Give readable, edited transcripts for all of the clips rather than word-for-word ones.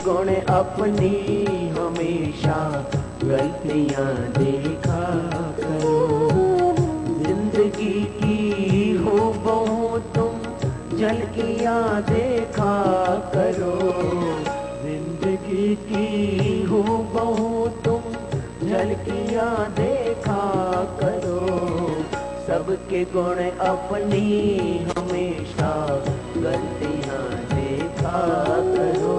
गुण अपनी हमेशा गलतियां देखा करो। जिंदगी की हो बहु तुम झलकियां देखा करो। जिंदगी की हो बहु तुम झलकियां देखा करो। सबके गुण अपनी हमेशा गलतियां देखा करो।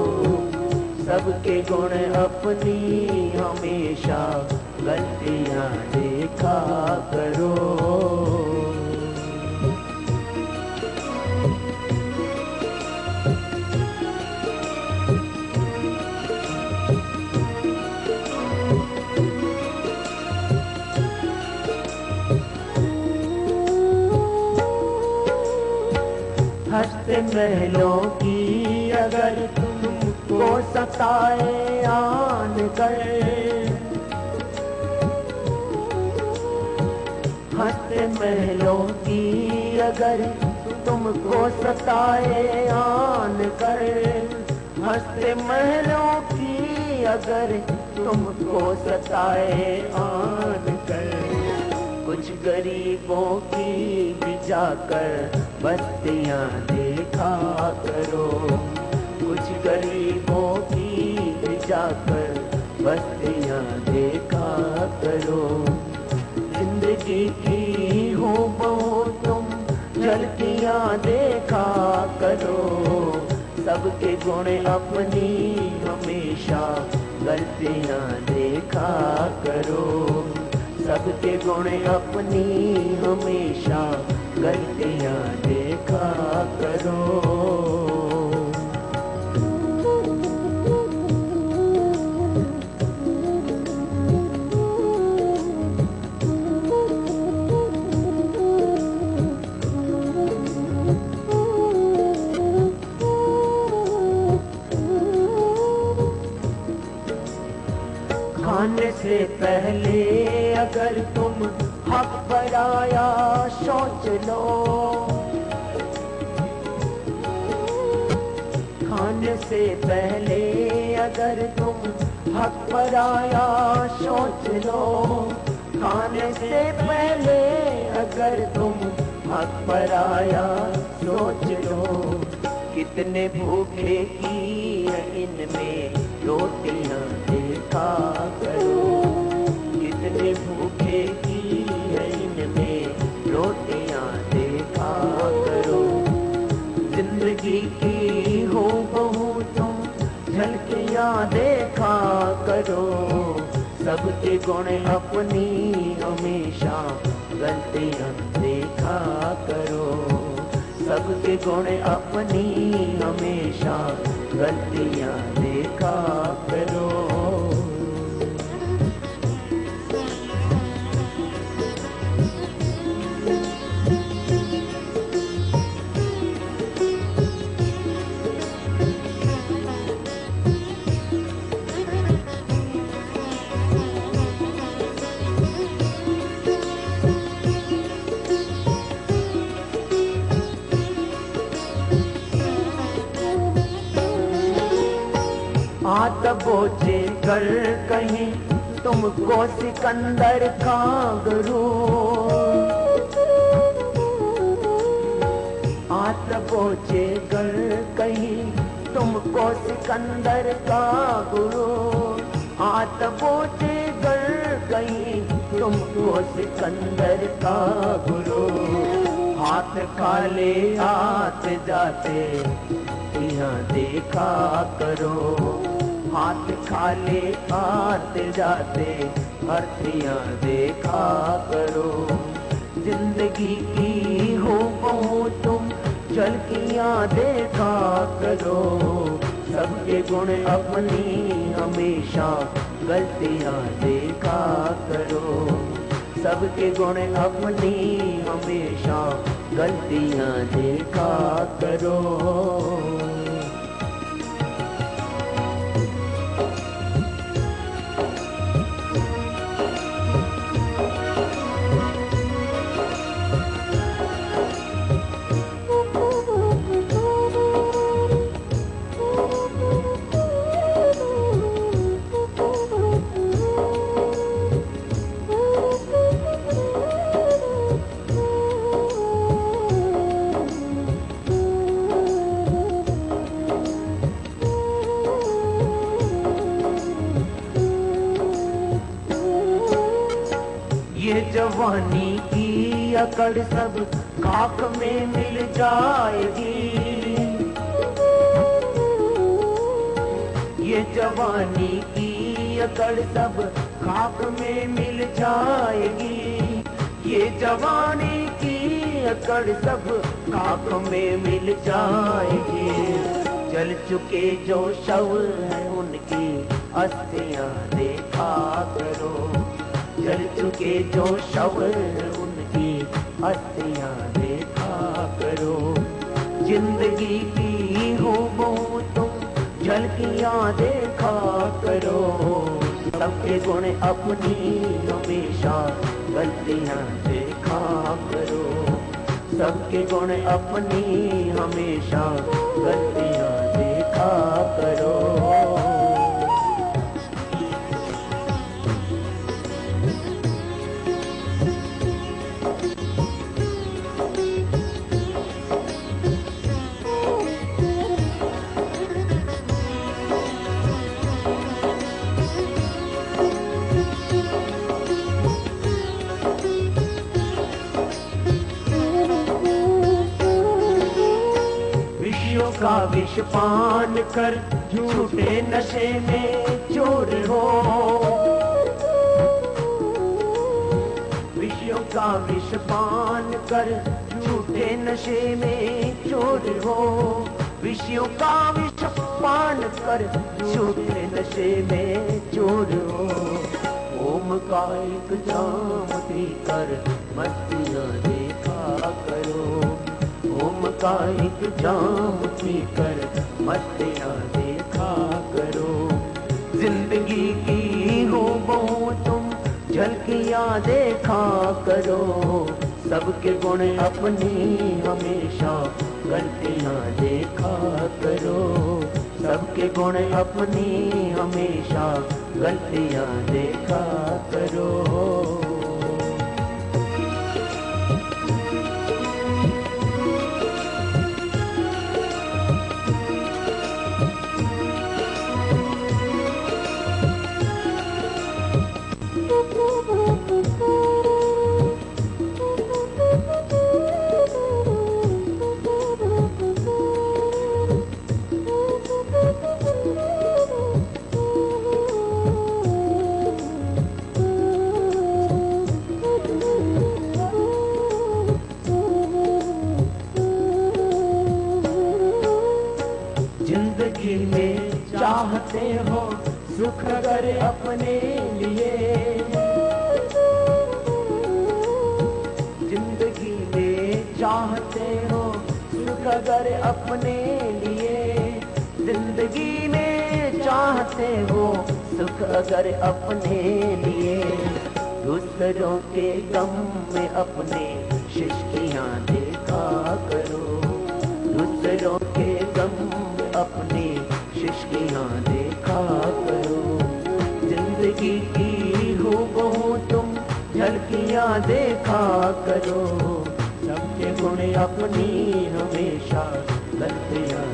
सबके गुण अपनी हमेशा गलतियां देखा करो। हंसते महलों की अगर तुमको सताए आन कर। हंसते महलों की अगर तुमको सताए आन कर। हंसते महलों की अगर तुमको सताए आन कर। कुछ गरीबों की भी जाकर बस्तियां देखा करो। कुछ गरीबों की भी जाकर बस्तियां देखा करो। जिंदगी की हो बहु तुम झलकियां देखा करो। सबके गुण अपनी हमेशा गलतियां देखा करो। सबके गुण अपनी हमेशा गलतियां देखा करो। खाने से पहले अगर तुम हक पराया सोच लो। खाने से पहले अगर तुम हक पराया सोच लो। खाने से पहले अगर तुम हक पराया सोच लो। कितने भूखे की इनमें रोटियां देखा करो। कितने भूखे की इनमें रोटियां देखा करो। जिंदगी की हो बहु तुम झलकियां देखा करो। सबके गुण अपनी हमेशा गलतियां देखा करो। सबके गुण अपनी हमेशा गलतियां देखा करो। हाथ बोझे कर कहीं तुमको सिकंदर का गुरु। हाथ बोझे कर कहीं तुमको सिकंदर का गुरु। हाथ बोझे कर कहीं तुमको सिकंदर का गुरु। हाथ खाले हाथ जाते यहाँ देखा करो। हाथ खाले हाथ जाते अर्थियां देखा करो। जिंदगी की हो बहु तुम झलकियां देखा करो। सबके गुण अपनी हमेशा गलतियां देखा करो। सबके गुण अपनी हमेशा गलतियां देखा करो। ये जवानी की अकड़ सब खाक में मिल जाएगी। ये जवानी की अकड़ सब खाक में मिल जाएगी। ये जवानी की अकड़ सब खाक में मिल जाएगी। जल चुके जो शव हैं उनकी अस्थियां देखा करो। जल चुके जो शव हैं उनकी अस्थियां देखा करो। जिंदगी की हो वो तुम झलकियां देखा करो। सबके गुण अपनी हमेशा गलतियां देखा करो। सबके गुण अपनी हमेशा गलतियां देखा करो। का विष पान कर झूठे नशे में चोर हो। विषयों का विष पान कर झूठे नशे में चोर हो। विषयों का विष पान कर झूठे नशे में चोर हो। ओम का एक जाम पीकर मस्तियां देखा करो। ओम का एक जाम पीकर मस्तियां देखा करो। जिंदगी की हो वो तुम झलकियां देखा करो। सबके गुण अपनी हमेशा गलतियां देखा करो। सबके गुण अपनी हमेशा गलतियां देखा करो। जिंदगी में चाहते हो सुख अगर अपने लिए। जिंदगी में चाहते हो सुख अगर अपने लिए। जिंदगी में चाहते हो सुख अगर अपने लिए। दूसरों के गम में अपने शिश्कियां देखा करो। दूसरों के गम में अपनी शिश्कियां देखा करो। जिंदगी की हो वो तुम झलकियां देखा करो। सबके गुण अपनी हमेशा गलतियां